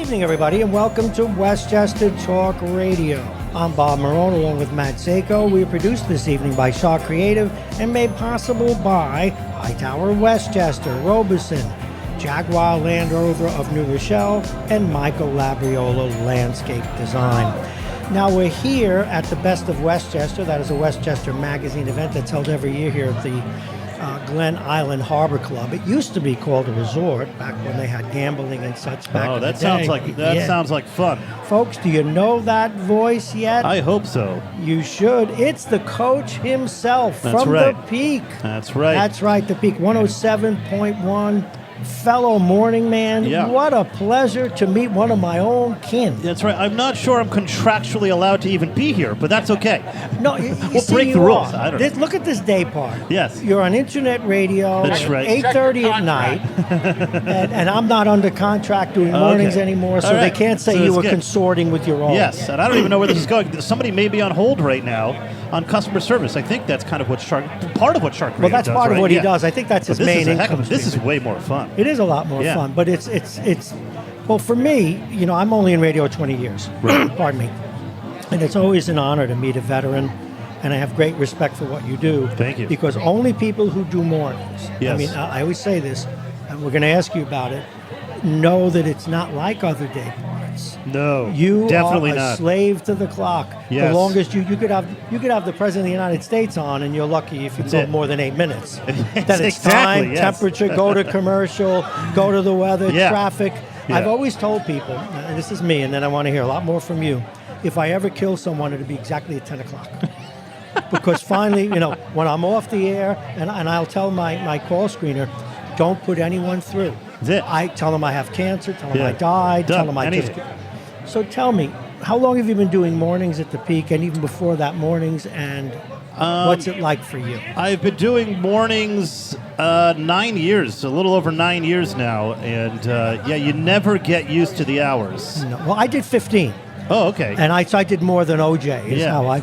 evening, everybody, and welcome to Westchester Talk Radio. I'm Bob Marone, along with Matt Seiko. We are produced this evening by Shaw Creative and made possible by Hightower Westchester, Robeson, Jaguar Land Rover of New Rochelle, and Michael Labriola Landscape Design. Now we're here at the Best of Westchester. That is a Westchester magazine event that's held every year here at the Glen Island Harbor Club. It used to be called a resort back when they had gambling and such back in the day. Sounds like fun. Folks, do you know that voice yet? I hope so. You should. It's the coach himself from the Peak. That's right. That's right, the Peak 107.1. Fellow morning man, What a pleasure to meet one of my own kin. That's right. I'm not sure I'm contractually allowed to even be here, but that's okay. No, we'll break the rules. I don't know. Look at this day part. Yes. You're on internet radio at 8:30 at night, and I'm not under contract doing mornings anymore, so they can't say you were consorting with your own. Yes, and I don't even know where this is going. Somebody may be on hold right now on customer service. I think that's kind of what part of what Shark Well, that's does, part of right? what he does. I think that's his main income stream. This is way more fun. It is a lot more fun, but it's well, for me, I'm only in radio 20 years. Right. Pardon me. And it's always an honor to meet a veteran, and I have great respect for what you do. Thank you. Because only people who do mornings, yes. I mean, I always say this, and we're going to ask you about it, know that it's not like other day parts. No, you definitely are a not. slave to the clock. Yes. The longest you could have the President of the United States on, and you're lucky if you go more than 8 minutes. Then it's time, temperature, go to commercial, go to the weather, traffic. Yeah. I've always told people, and this is me, and then I want to hear a lot more from you, if I ever kill someone, it'll be exactly at 10 o'clock. Because finally, when I'm off the air, and I'll tell my call screener, don't put anyone through. I tell them I have cancer, tell them I died, tell them I just... So tell me, how long have you been doing mornings at the Peak, and even before that mornings, and what's it like for you? I've been doing mornings 9 years, a little over 9 years now, and you never get used to the hours. No. Well, I did 15. Oh, okay. And I did more than OJ, is how I...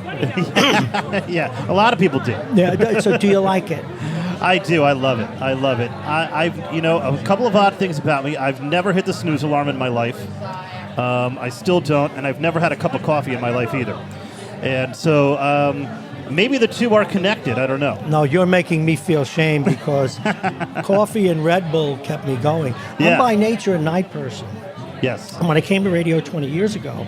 Yeah, a lot of people do. Yeah. So do you like it? I do. I love it. I've a couple of odd things about me. I've never hit the snooze alarm in my life. I still don't, and I've never had a cup of coffee in my life either. And so maybe the two are connected. I don't know. No, you're making me feel shame because coffee and Red Bull kept me going. Yeah. I'm by nature a night person. Yes. And when I came to radio 20 years ago,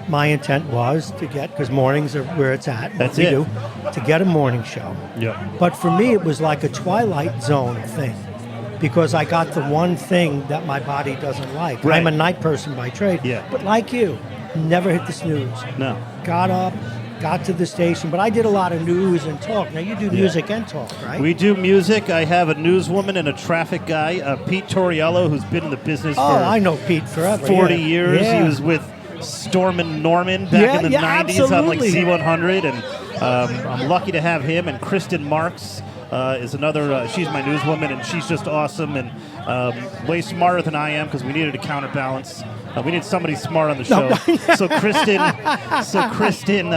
my intent was to get, because mornings are where it's at, That's it. to get a morning show. Yeah. But for me, it was like a Twilight Zone thing, because I got the one thing that my body doesn't like. Right. I'm a night person by trade. Yeah. But like you, never hit the snooze. No. Got up, got to the station, but I did a lot of news and talk. Now, you do music and talk, right? We do music. I have a newswoman and a traffic guy, Pete Torriello, who's been in the business for I know Pete forever. 40 years. Yeah. He was with Storm and Norman back in the 90s on like Z100, and I'm lucky to have him. And Kristen Marks is another, she's my newswoman, and she's just awesome and way smarter than I am, because we needed a counterbalance. We need somebody smart on the show. So Kristen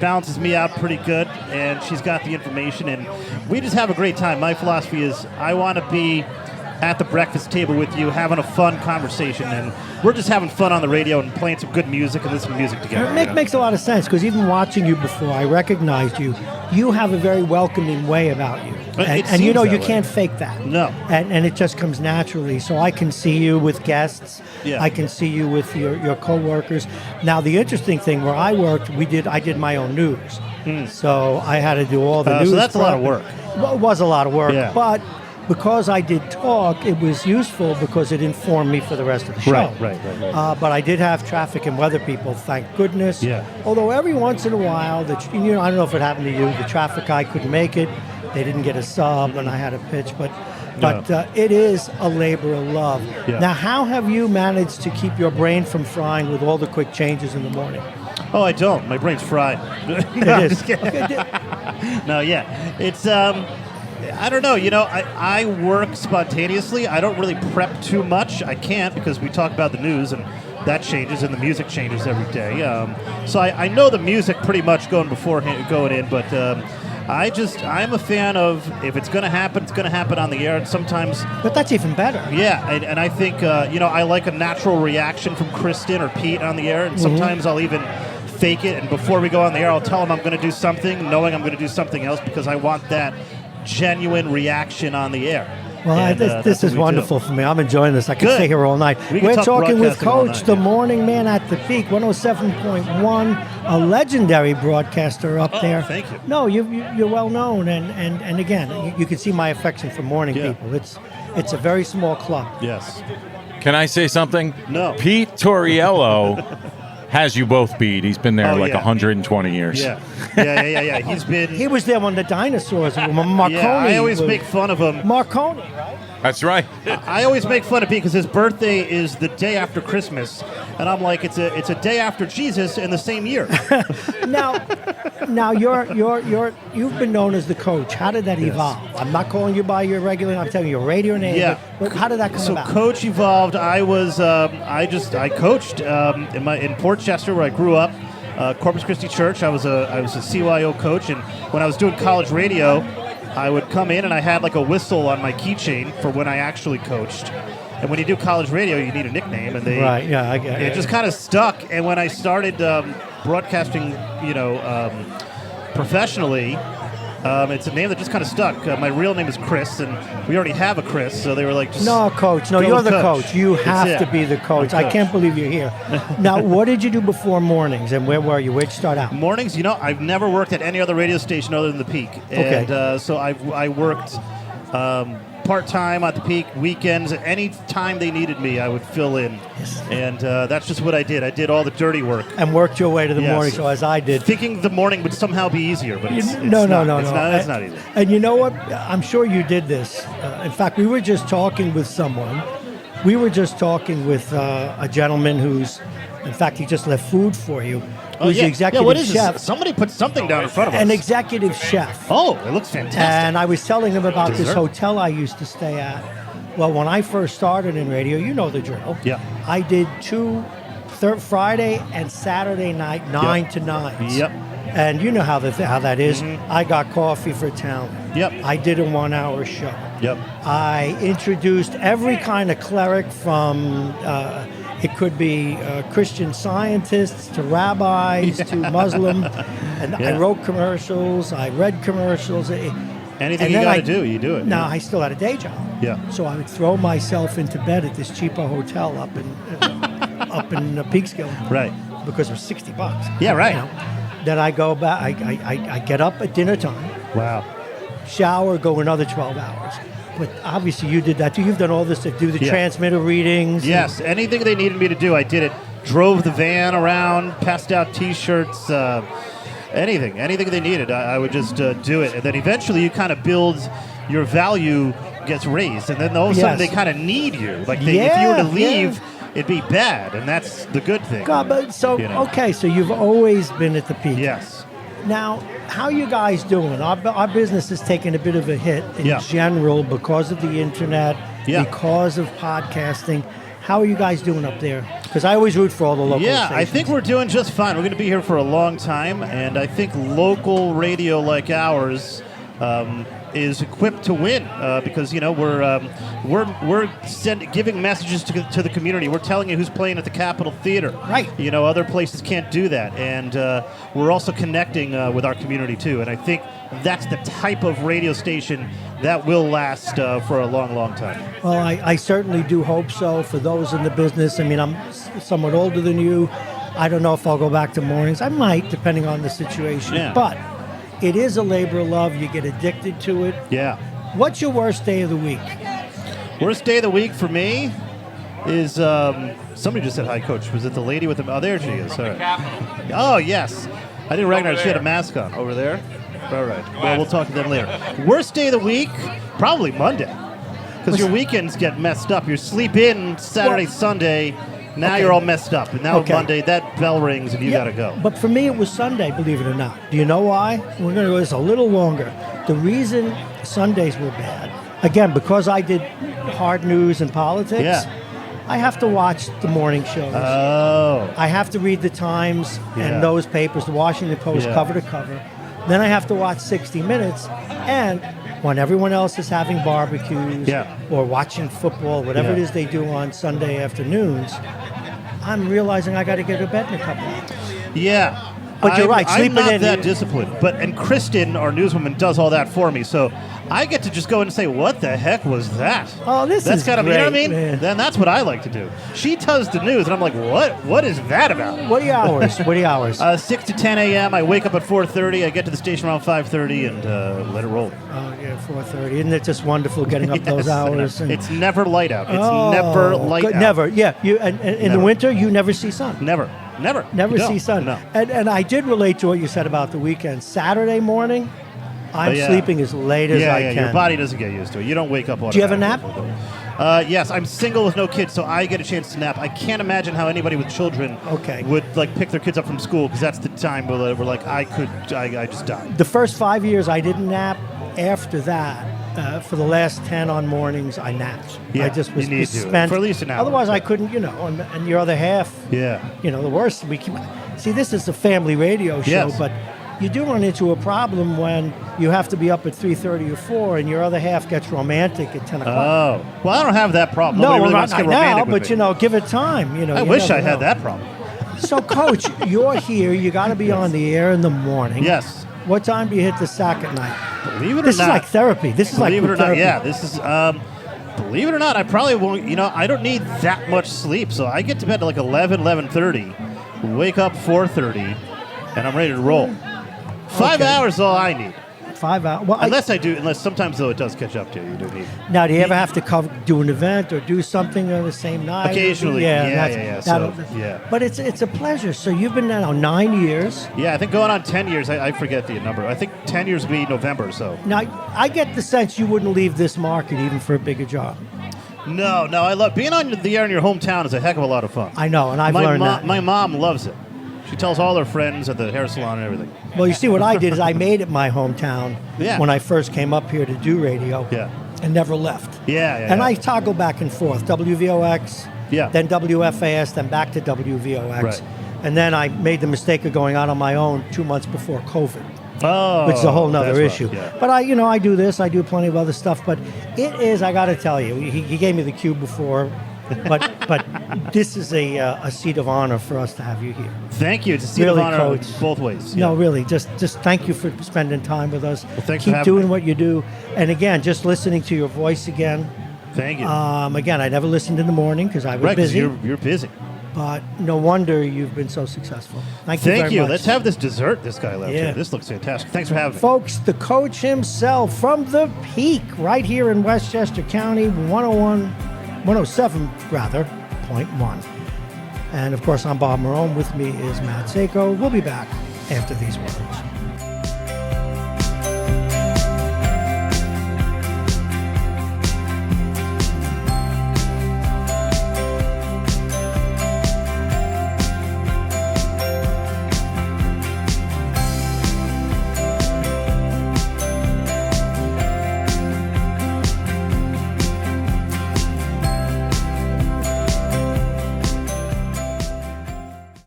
balances me out pretty good, and she's got the information, and we just have a great time. My philosophy is I want to be at the breakfast table with you, having a fun conversation, and we're just having fun on the radio and playing some good music and listening to music together. It makes a lot of sense, because even watching you before, I recognized you. You have a very welcoming way about you. And you can't fake that. No. And it just comes naturally. So I can see you with guests. Yeah. I can see you with your co-workers. Now, the interesting thing, where I worked, I did my own news. So I had to do all the news. So that's a lot of work. Well, it was a lot of work. Yeah. But because I did talk, it was useful because it informed me for the rest of the show. Right. But I did have traffic and weather people, thank goodness. Yeah. Although every once in a while, I don't know if it happened to you, the traffic guy couldn't make it. They didn't get a sub, and I had a pitch. But it is a labor of love. Yeah. Now, how have you managed to keep your brain from frying with all the quick changes in the morning? Oh, I don't. My brain's fried. It is. No, yeah. It's... I don't know. I work spontaneously. I don't really prep too much. I can't, because we talk about the news, and that changes, and the music changes every day. So I know the music pretty much going in, but I'm a fan of, if it's going to happen, it's going to happen on the air. And sometimes, but that's even better. Yeah, and I think I like a natural reaction from Kristen or Pete on the air, and sometimes I'll even fake it. And before we go on the air, I'll tell them I'm going to do something, knowing I'm going to do something else, because I want that genuine reaction on the air. Well, this is wonderful for me. I'm enjoying this. I could stay here all night. We're talking with Coach, the morning man at the Peak, 107.1, a legendary broadcaster up there. Thank you. No, you're well known, and again, you can see my affection for morning people. It's a very small club. Yes. Can I say something? No. Pete Torriello has you both beat. He's been there 120 years. Yeah. He was there when the dinosaurs were. Marconi. Yeah, I always make fun of him. Marconi, right? That's right. I always make fun of Pete because his birthday is the day after Christmas, and I'm like, it's a day after Jesus in the same year. Now you've been known as the coach. How did that evolve? I'm not calling you by your regular. I'm telling you your radio name. Yeah. But how did that come about? So Coach evolved. I was I coached in Portchester where I grew up, Corpus Christi Church. I was a CYO coach, and when I was doing college radio, I would come in and I had like a whistle on my keychain for when I actually coached. And when you do college radio, you need a nickname, and it just kind of stuck. And when I started broadcasting, professionally, it's a name that just kind of stuck. My real name is Chris, and we already have a Chris, so they were like, "No, Coach. No, you're the coach. You have to be the coach. I can't believe you're here." Now, what did you do before mornings, and where were you? Where'd you start out? Mornings, I've never worked at any other radio station other than the Peak, and so I worked part-time at the Peak, weekends. Any time they needed me, I would fill in. Yes. And that's just what I did. I did all the dirty work. And worked your way to the morning show, as I did. Thinking the morning would somehow be easier, but it's no. It's not easy. And you know what? I'm sure you did this. In fact, we were just talking with someone. We were just talking with a gentleman who's, in fact, he just left food for you. Who's the executive what is chef. This? Somebody put something down in front of us. An executive chef. Oh, it looks fantastic. And I was telling him about this hotel I used to stay at. Well, when I first started in radio, you know the drill. Yeah. I did Friday and Saturday night, 9 to 9s. Yep. And you know how that is. I got coffee for talent. Yep. I did a 1-hour show. Yep. I introduced every kind of cleric from... it could be Christian scientists to rabbis to Muslim. And I wrote commercials. I read commercials. Anything you got to do, you do it. Now, I still had a day job. Yeah. So I would throw myself into bed at this cheaper hotel up in Peekskill. Right. Because it was $60. Yeah, right. Then I go back. I get up at dinner time. Wow. Shower, go another 12 hours. But obviously you did that too. You've done all this to do the transmitter readings. Yes, anything they needed me to do, I did it. Drove the van around, passed out T-shirts, anything they needed, I would just do it. And then eventually you kind of build, your value gets raised. And then all of a sudden they kind of need you. Like if you were to leave, it'd be bad. And that's the good thing. God, but so you've always been at the Peak. Yes. Now, how you guys doing? Our business has taken a bit of a hit in general because of the internet, because of podcasting. How are you guys doing up there? Because I always root for all the local stations. I think we're doing just fine. We're going to be here for a long time, and I think local radio like ours is equipped to win because we're giving messages to the community. We're telling you who's playing at the Capitol Theater. Right. Other places can't do that, and we're also connecting with our community too. And I think that's the type of radio station that will last for a long, long time. Well, I certainly do hope so for those in the business. I mean, I'm somewhat older than you. I don't know if I'll go back to mornings. I might, depending on the situation. Yeah. But it is a labor of love. You get addicted to it. Yeah. What's your worst day of the week? Worst day of the week for me is somebody just said hi, Coach. Was it the lady with the? Oh, there she is. All right. Oh, yes. I didn't recognize she had a mask on. Over there. All right. Well, we'll talk to them later. Worst day of the week? Probably Monday. Because your weekends get messed up. You sleep in Saturday, Sunday. Now you're all messed up. And now Monday, that bell rings and you got to go. But for me, it was Sunday, believe it or not. Do you know why? We're going to go this a little longer. The reason Sundays were bad, again, because I did hard news and politics, I have to watch the morning shows. Oh. I have to read the Times and those papers, the Washington Post, cover to cover. Then I have to watch 60 Minutes, and when everyone else is having barbecues or watching football, whatever it is they do on Sunday afternoons, I'm realizing I got to get to bed in a couple hours. Yeah. But you're right. I'm not that disciplined. And Kristen, our newswoman, does all that for me. So I get to just go in and say, what the heck was that? Oh, that's kind of, great, you know what I mean? man. Then that's what I like to do. She does the news, and I'm like, what is that about? What are your hours? 6 to 10 a.m. I wake up at 4:30. I get to the station around 5:30 and let it roll. Oh, yeah, 4:30. Isn't it just wonderful getting up those hours? It's never light out. It's never light out. Never, yeah. And in the winter, you never see sun. Never See sun. No. And I did relate to what you said about the weekend. Saturday morning, I'm sleeping as late as I can. Your body doesn't get used to it. You don't wake up Do you have a nap? Yes, I'm single with no kids, so I get a chance to nap. I can't imagine how anybody with children would pick their kids up from school, because that's the time where we're like, I just died. The first 5 years I didn't nap. After that, for the last 10 on mornings, I napped. Yeah, I just was you need spent. For at least an hour. Otherwise, I couldn't, and your other half. Yeah. The worst. This is a family radio show, but you do run into a problem when you have to be up at 3:30 or 4, and your other half gets romantic at 10 o'clock. Oh, well, I don't have that problem. No, really not now, but me. give it time. I wish I had that problem. So, Coach, you're here. You got to be on the air in the morning. Yes. What time do you hit the sack at night? Believe it or not. This is like therapy. This is like believe it or therapy. not. Yeah, this is. Believe it or not, I probably won't. I don't need that much sleep, so I get to bed at like 11:30, wake up 4:30, and I'm ready to roll. 5 hours is all I need. 5 hours. Well, unless sometimes though it does catch up to you. You do need. Now, do you ever have to do an event or do something on the same night? Occasionally, yeah. But it's a pleasure. So you've been there now 9 years. Yeah, I think going on 10 years. I forget the number. I think 10 years will be November. So now I get the sense you wouldn't leave this market even for a bigger job. No, I love being on the air in your hometown is a heck of a lot of fun. I know, and I've learned that. My mom loves it. She tells all her friends at the hair salon and everything. Well, you see, what I did is I made it my hometown when I first came up here to do radio. Yeah. And never left. Yeah. I toggle back and forth. WVOX. Yeah. Then WFAS. Then back to WVOX. Right. And then I made the mistake of going out on my own 2 months before COVID. Oh, which is a whole nother issue. Right, yeah. But I do this. I do plenty of other stuff. But it is. I got to tell you, he gave me the cue before. But this is a seat of honor for us to have you here. Thank you. It's a seat of honor, Coach. Both ways. No, really. Just thank you for spending time with us. Well, thanks Keep for having doing me. what you do. And again, just listening to your voice again. Thank you. Again, I never listened in the morning because I was busy. You're busy. But no wonder you've been so successful. Thank you very much. Let's have this dessert this guy left here. This looks fantastic. Thanks for having me. Folks, the coach himself from the Peak right here in Westchester County, 107.1. And, of course, I'm Bob Marone. With me is Matt Seiko. We'll be back after these words.